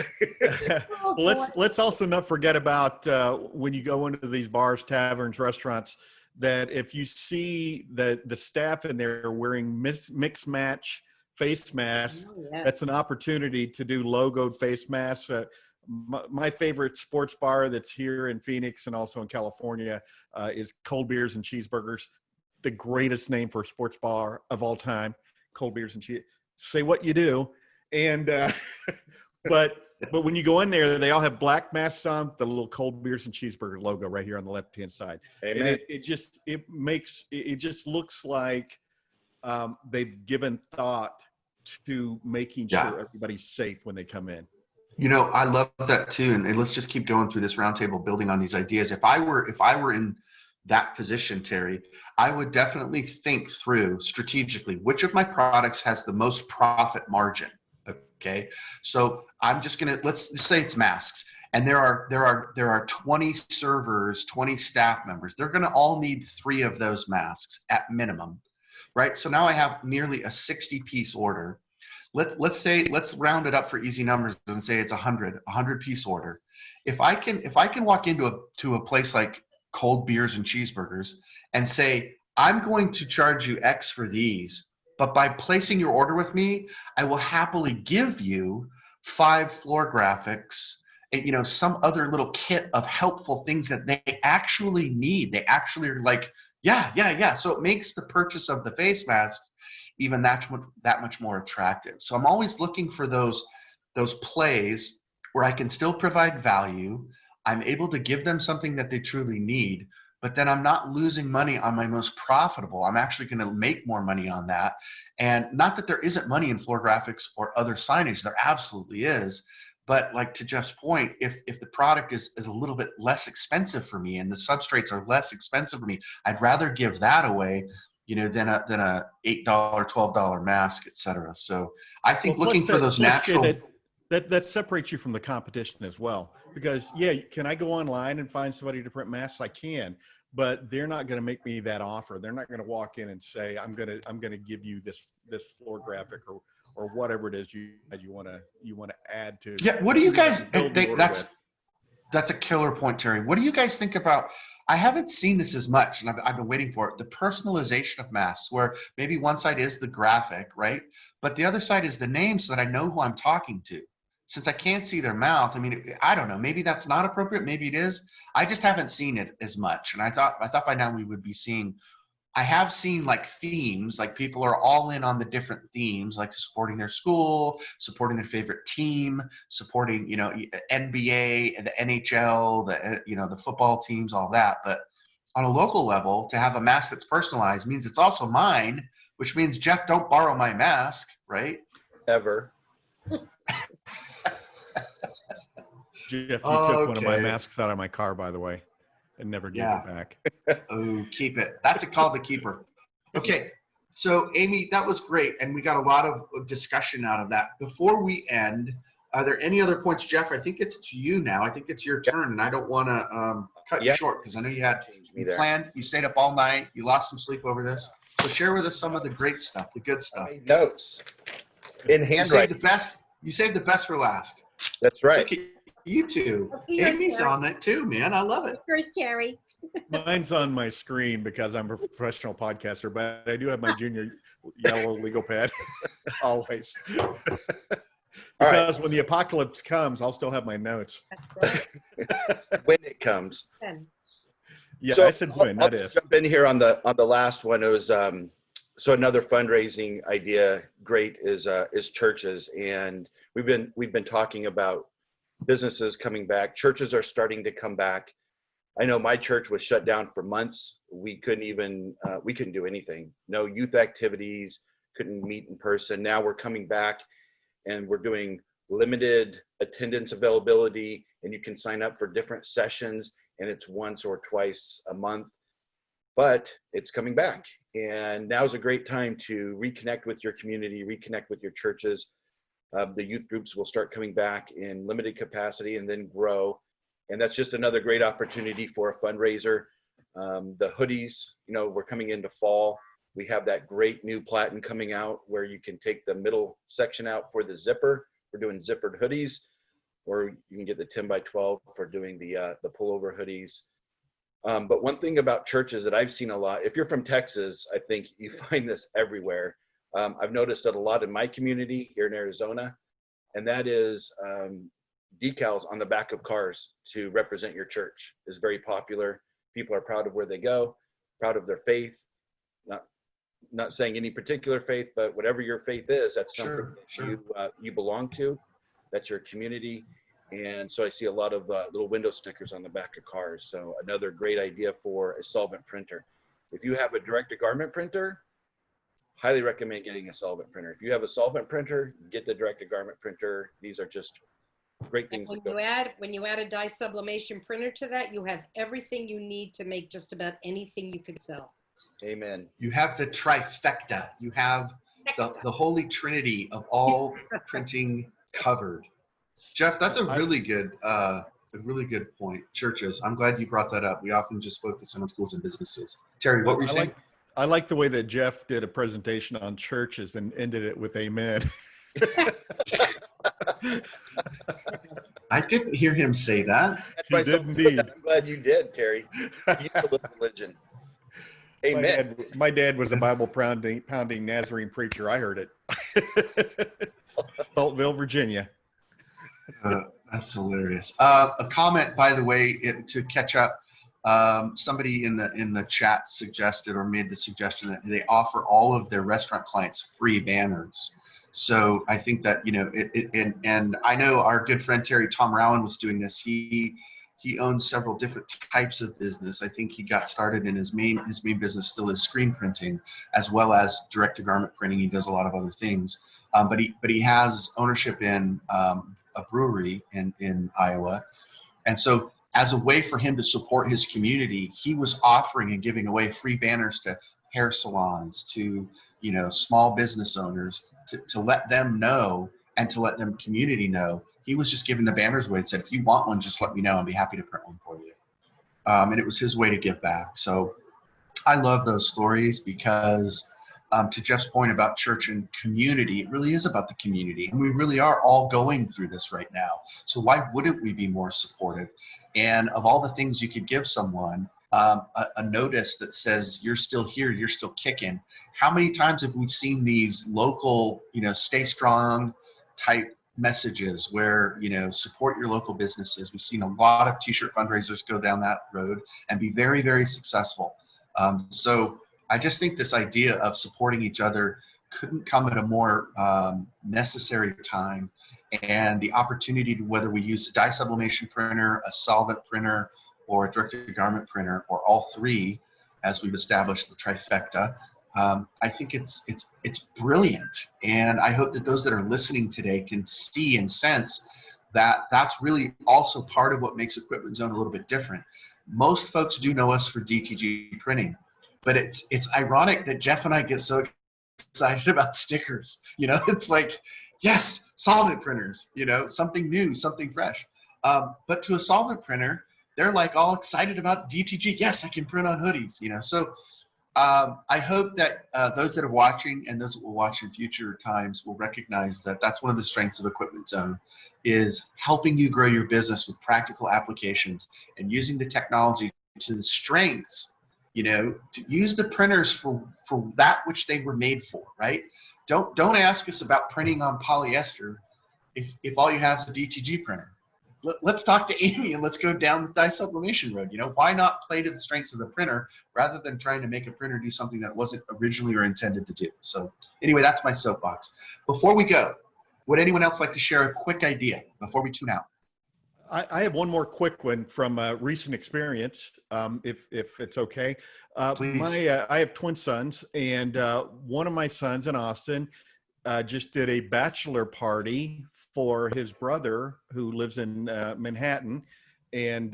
Let's also not forget about when you go into these bars, taverns, restaurants, that if you see the staff in there wearing mix match face masks, that's an opportunity to do logoed face masks. My favorite sports bar that's here in Phoenix and also in California is Cold Beers and Cheeseburgers. The greatest name for a sports bar of all time, Cold Beers and Cheese. Say what you do. And but when you go in there, they all have black masks on, the little Cold Beers and Cheeseburger logo right here on the left-hand side. Amen. And it just looks like they've given thought to making sure everybody's safe when they come in. I love that too. And let's just keep going through this roundtable, building on these ideas. If I were in that position, Terry, I would definitely think through strategically which of my products has the most profit margin. Okay, so I'm just gonna, let's say it's masks, and there are 20 servers, 20 staff members. They're gonna all need 3 of those masks at minimum, right? So now I have nearly a 60-piece order. let's round it up for easy numbers and say it's a 100 piece order. If I can walk into a place like Cold Beers and Cheeseburgers and say, I'm going to charge you X for these, but by placing your order with me, I will happily give you 5 floor graphics and, some other little kit of helpful things that they actually need. They actually are like, yeah. So it makes the purchase of the face masks even that much more attractive. So I'm always looking for those plays where I can still provide value. I'm able to give them something that they truly need, but then I'm not losing money on my most profitable. I'm actually going to make more money on that. And not that there isn't money in floor graphics or other signage, there absolutely is. But like to Jeff's point, if the product is a little bit less expensive for me and the substrates are less expensive for me, I'd rather give that away, than a $8, $12 mask, et cetera. So I think looking for those natural. That separates you from the competition as well, because can I go online and find somebody to print masks? I can, but they're not going to make me that offer. They're not going to walk in and say, I'm going to give you this floor graphic or whatever it is you want to add to. Yeah. What do you guys think? That's a killer point, Terry. What do you guys think about? I haven't seen this as much, and I've been waiting for it. The personalization of masks, where maybe one side is the graphic, right? But the other side is the name, so that I know who I'm talking to. Since I can't see their mouth, I mean, I don't know. Maybe that's not appropriate. Maybe it is. I just haven't seen it as much. And I thought by now we would be seeing. I have seen like themes, like people are all in on the different themes, like supporting their school, supporting their favorite team, supporting, NBA, the NHL, the football teams, all that. But on a local level, to have a mask that's personalized means it's also mine, which means, Jeff, don't borrow my mask, right? Ever. Jeff, you took one of my masks out of my car, by the way, and never gave it back. Oh, keep it. That's called the keeper. Okay, so Amy, that was great, and we got a lot of discussion out of that. Before we end, are there any other points, Jeff? I think it's to you now. I think it's your turn, and I don't want to cut you short because I know you planned. You stayed up all night. You lost some sleep over this. So share with us some of the great stuff, the good stuff. Notes in handwriting. You saved the best for last. That's right. Okay. You too. Amy's on it too, man. I love it. First, Terry. Mine's on my screen because I'm a professional podcaster, but I do have my junior yellow legal pad always. Because when the apocalypse comes, I'll still have my notes. When it comes. Yeah, so I said when, not if. Jump in here on the last one. It was so another fundraising idea. Great is churches, and we've been talking about businesses coming back. Churches are starting to come back. I know my church was shut down for months. We couldn't do anything. No youth activities, couldn't meet in person. Now we're coming back and we're doing limited attendance availability, and you can sign up for different sessions, and it's once or twice a month, but it's coming back. And now's a great time to reconnect with your community, reconnect with your churches. The youth groups will start coming back in limited capacity and then grow. And that's just another great opportunity for a fundraiser. The hoodies, we're coming into fall. We have that great new platen coming out where you can take the middle section out for the zipper. We're doing zippered hoodies, or you can get the 10 by 12 for doing the pullover hoodies. But one thing about churches that I've seen a lot, if you're from Texas, I think you find this everywhere. I've noticed it a lot in my community here in Arizona, and that is decals on the back of cars to represent your church is very popular. People are proud of where they go, proud of their faith. Not saying any particular faith, but whatever your faith is, that's something you belong to. That's your community. And so I see a lot of little window stickers on the back of cars. So another great idea for a solvent printer. If you have a direct-to-garment printer, highly recommend getting a solvent printer. If you have a solvent printer, get the direct-to-garment printer. These are just great things. When you add a dye sublimation printer to that, you have everything you need to make just about anything you could sell. Amen. You have the trifecta. You have the holy trinity of all printing covered. Jeff, that's a really good point. Churches. I'm glad you brought that up. We often just focus on schools and businesses. Terry, what were you saying? I like the way that Jeff did a presentation on churches and ended it with amen. I didn't hear him say that. That's He why did indeed. I'm glad you did, Terry. You live religion. Amen. My dad was a Bible pounding Nazarene preacher. I heard it. Saltville, Virginia. That's hilarious. A comment, by the way, to catch up. Somebody in the chat suggested or made the suggestion that they offer all of their restaurant clients free banners. So I think that, you know, and I know our good friend Tom Rowan was doing this. He owns several different types of business. I think he got started in his main business still is screen printing, as well as direct to garment printing. He does a lot of other things. But he has ownership in a brewery in Iowa. And so as a way for him to support his community, he was offering and giving away free banners to hair salons, to, you know, small business owners, to let them know and to let them community know. He was just giving the banners away and said, if you want one, just let me know. I'd be happy to print one for you. And it was his way to give back. So I love those stories because to Jeff's point about church and community, it really is about the community. And we really are all going through this right now. So why wouldn't we be more supportive? And of all the things you could give someone, a notice that says, you're still here, you're still kicking. How many times have we seen these local, you know, stay strong type messages where, you know, support your local businesses? We've seen a lot of t-shirt fundraisers go down that road and be very, very successful. So I just think this idea of supporting each other couldn't come at a more necessary time. And the opportunity to, whether we use a dye sublimation printer, a solvent printer, or a direct-to-garment printer, or all three, as we've established the trifecta, I think it's brilliant. And I hope that those that are listening today can see and sense that that's really also part of what makes Equipment Zone a little bit different. Most folks do know us for DTG printing, but it's ironic that Jeff and I get so excited about stickers. You know, it's like, yes, solvent printers, you know, something new, something fresh. But to a solvent printer, they're like all excited about DTG. Yes, I can print on hoodies, you know. So I hope that those that are watching and those that will watch in future times will recognize that that's one of the strengths of Equipment Zone, is helping you grow your business with practical applications and using the technology to the strengths, you know, to use the printers for that which they were made for, right? Don't ask us about printing on polyester if all you have is a DTG printer. Let's talk to Amy and let's go down the dye sublimation road. You know, why not play to the strengths of the printer rather than trying to make a printer do something that it wasn't originally or intended to do? So anyway, that's my soapbox. Before we go, would anyone else like to share a quick idea before we tune out? I have one more quick one from recent experience, if it's okay. Please. I have twin sons, and one of my sons in Austin just did a bachelor party for his brother who lives in Manhattan. And,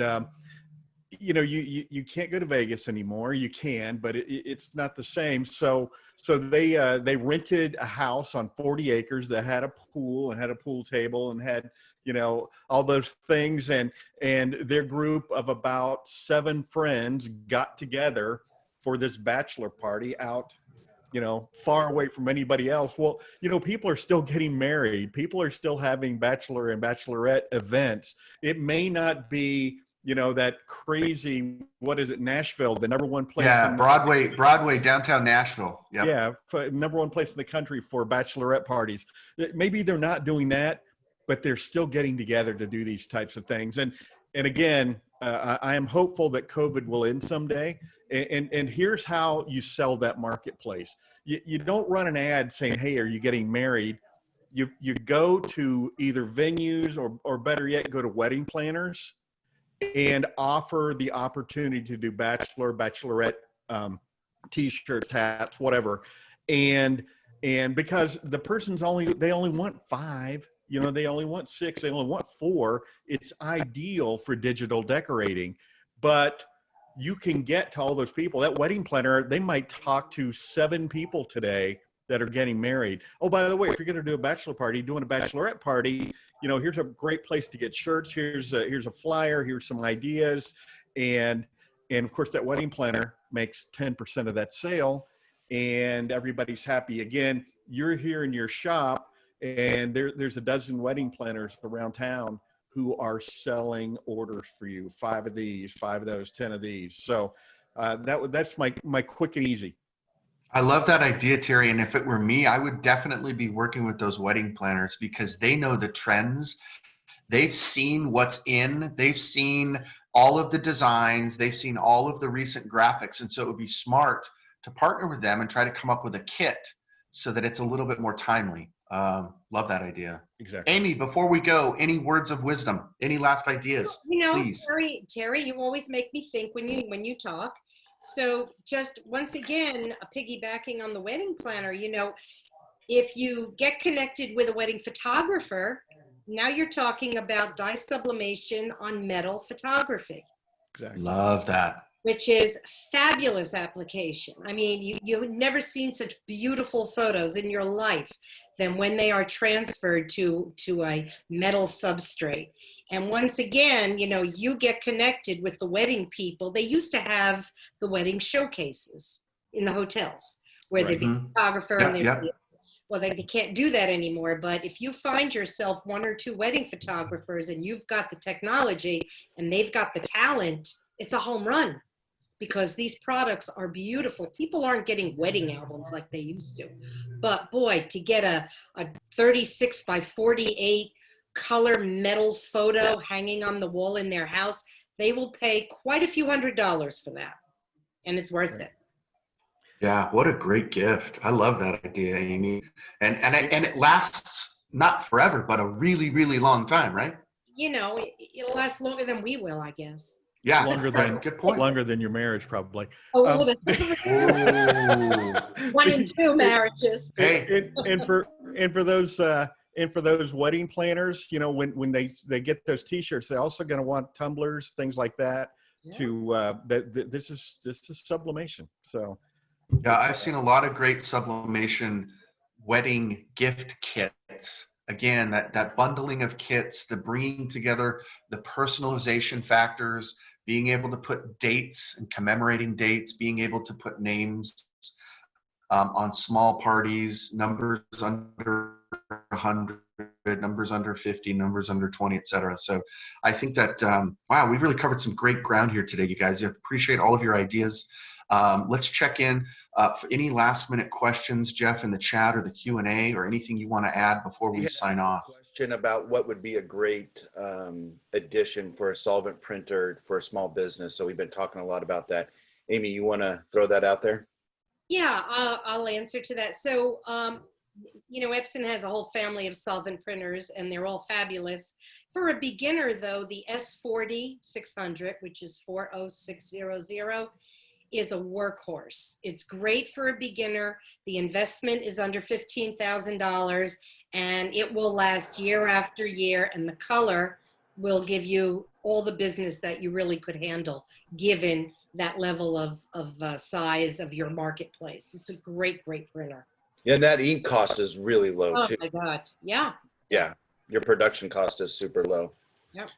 you know, you can't go to Vegas anymore. You can, but it's not the same. So they rented a house on 40 acres that had a pool and had a pool table and had, you know, all those things. And their group of about 7 friends got together for this bachelor party out, you know, far away from anybody else. Well, you know, people are still getting married. People are still having bachelor and bachelorette events. It may not be, you know, that crazy, what is it, Nashville, the #1 place. Yeah, Broadway, downtown Nashville. Yep. Yeah, #1 place in the country for bachelorette parties. Maybe they're not doing that, but they're still getting together to do these types of things. And again, I am hopeful that COVID will end someday. And here's how you sell that marketplace. You don't run an ad saying, hey, are you getting married? You go to either venues or better yet, go to wedding planners and offer the opportunity to do bachelorette t-shirts, hats, whatever. And because the person's they only want 5, you know, they only want 6, they only want 4. It's ideal for digital decorating, but you can get to all those people. That wedding planner, they might talk to 7 people today that are getting married. Oh, by the way, if you're going to do a bachelor party, doing a bachelorette party, you know, here's a great place to get shirts. Here's a flyer. Here's some ideas. And of course, that wedding planner makes 10% of that sale and everybody's happy. Again, you're here in your shop. and there's a dozen wedding planners around town who are selling orders for you. 5 of these, 5 of those, 10 of these. So that's my quick and easy. I love that idea, Terry. And if it were me, I would definitely be working with those wedding planners because they know the trends. They've seen what's in, they've seen all of the designs, they've seen all of the recent graphics. And so it would be smart to partner with them and try to come up with a kit so that it's a little bit more timely. Love that idea. Exactly. Amy, before we go, any words of wisdom, any last ideas, please? Terry, you always make me think when you talk. So just once again, piggybacking on the wedding planner, if you get connected with a wedding photographer, now you're talking about dye sublimation on metal photography. Exactly. Love that. Which is fabulous application. I mean, you've never seen such beautiful photos in your life than when they are transferred to a metal substrate. And once again, you get connected with the wedding people. They used to have the wedding showcases in the hotels where there'd be a photographer and they'd well, they can't do that anymore. But if you find yourself 1 or 2 wedding photographers and you've got the technology and they've got the talent, it's a home run. Because these products are beautiful. People aren't getting wedding albums like they used to. But boy, to get a 36 by 48 color metal photo hanging on the wall in their house, they will pay quite a few $100s for that. And it's worth it. Yeah, what a great gift. I love that idea, Amy. And it lasts not forever, but a really, really long time, right? It'll last longer than we will, I guess. Yeah, good point. Longer than your marriage, probably. Oh, 1 in 2 marriages. Hey, and for those wedding planners, when they get those T-shirts, they're also going to want tumblers, things like that. Yeah. This is sublimation. So. Yeah, I've seen a lot of great sublimation wedding gift kits. Again, that bundling of kits, the bringing together, the personalization factors, being able to put dates and commemorating dates, being able to put names on small parties, numbers under 100, numbers under 50, numbers under 20, etc. So I think that, wow, we've really covered some great ground here today, you guys. I appreciate all of your ideas. Let's check in for any last minute questions, Jeff, in the chat or the Q&A or anything you want to add before we sign off. Question about what would be a great addition for a solvent printer for a small business. So we've been talking a lot about that. Amy, you want to throw that out there? Yeah, I'll answer to that. So, Epson has a whole family of solvent printers and they're all fabulous. For a beginner though, the S40-600, which is 40600, is a workhorse. It's great for a beginner. The investment is under $15,000 and it will last year after year, and the color will give you all the business that you really could handle given that level of size of your marketplace. It's a great printer. Yeah, and that ink cost is really low too. Oh my God, yeah. Yeah, your production cost is super low. Yep.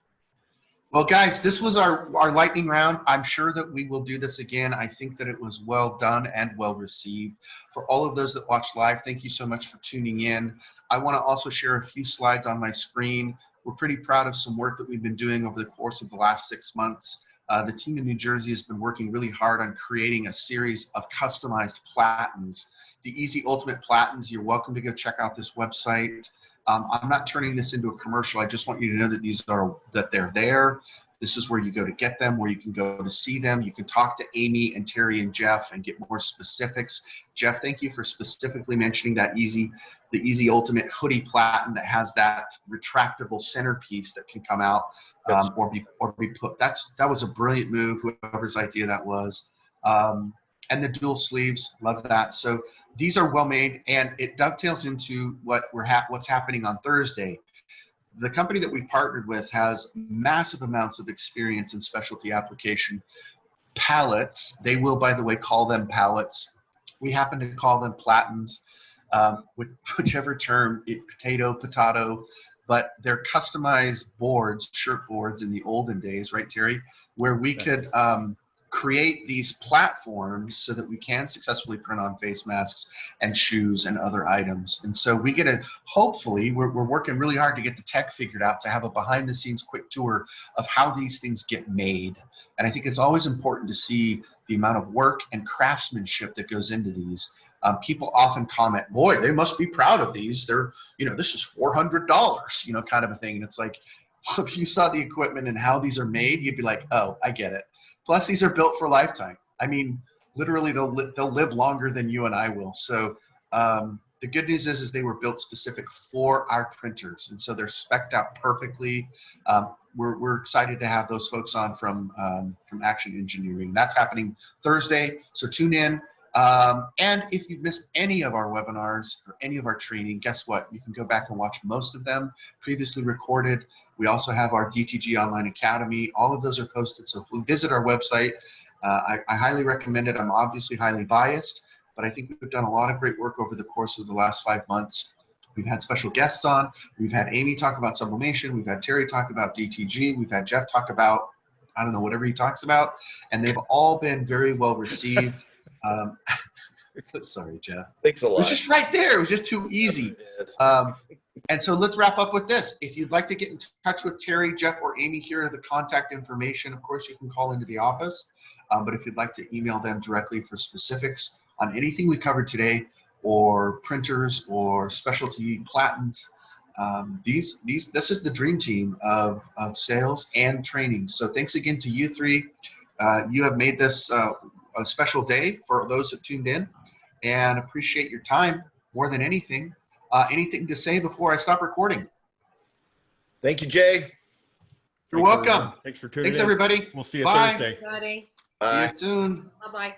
Well, guys, this was our lightning round. I'm sure that we will do this again. I think that it was well done and well received. For all of those that watched live, thank you so much for tuning in. I want to also share a few slides on my screen. We're pretty proud of some work that we've been doing over the course of the last 6 months. The team in New Jersey has been working really hard on creating a series of customized platens. The Easy Ultimate Platens, you're welcome to go check out this website. I'm not turning this into a commercial. I just want you to know that they're there. This is where you go to get them, where you can go to see them. You can talk to Amy and Terry and Jeff and get more specifics. Jeff, thank you for specifically mentioning the Easy Ultimate hoodie platen that has that retractable centerpiece that can come out or be put. That was a brilliant move, whoever's idea that was. And the dual sleeves, love that. So these are well made, and it dovetails into what's happening on Thursday. The company that we partnered with has massive amounts of experience in specialty application. Pallets, they will, by the way, call them pallets. We happen to call them platens, whichever term, potato, but they're customized boards, shirt boards in the olden days, right, Terry? Where we could create these platforms so that we can successfully print on face masks and shoes and other items. And so we get hopefully, we're working really hard to get the tech figured out, to have a behind the scenes quick tour of how these things get made. And I think it's always important to see the amount of work and craftsmanship that goes into these. People often comment, boy, they must be proud of these. They're, this is $400, kind of a thing. And it's like, if you saw the equipment and how these are made, you'd be like, oh, I get it. Plus, these are built for lifetime. I mean, literally, they'll live longer than you and I will. So the good news is they were built specific for our printers, and so they're spec'd out perfectly. We're excited to have those folks on from Action Engineering. That's happening Thursday, so tune in. And if you've missed any of our webinars or any of our training, guess what? You can go back and watch most of them previously recorded. We also have our DTG Online Academy. All of those are posted, so if you visit our website, I highly recommend it. I'm obviously highly biased, but I think we've done a lot of great work over the course of the last 5 months. We've had special guests on. We've had Amy talk about sublimation. We've had Terry talk about DTG. We've had Jeff talk about, I don't know, whatever he talks about, and they've all been very well received. Sorry, Jeff. Thanks a lot. It was just right there. It was just too easy. And so let's wrap up with this. If you'd like to get in touch with Terry, Jeff, or Amy, here are the contact information. Of course, you can call into the office. But if you'd like to email them directly for specifics on anything we covered today, or printers or specialty platens, this is the dream team of sales and training. So thanks again to you three. You have made this a special day for those who tuned in, and appreciate your time more than anything. Anything to say before I stop recording? Thank you, Jay. You're welcome. Thanks for tuning in. Thanks, everybody. We'll see you Bye. Thursday. Everybody. Bye. See you soon. Bye-bye.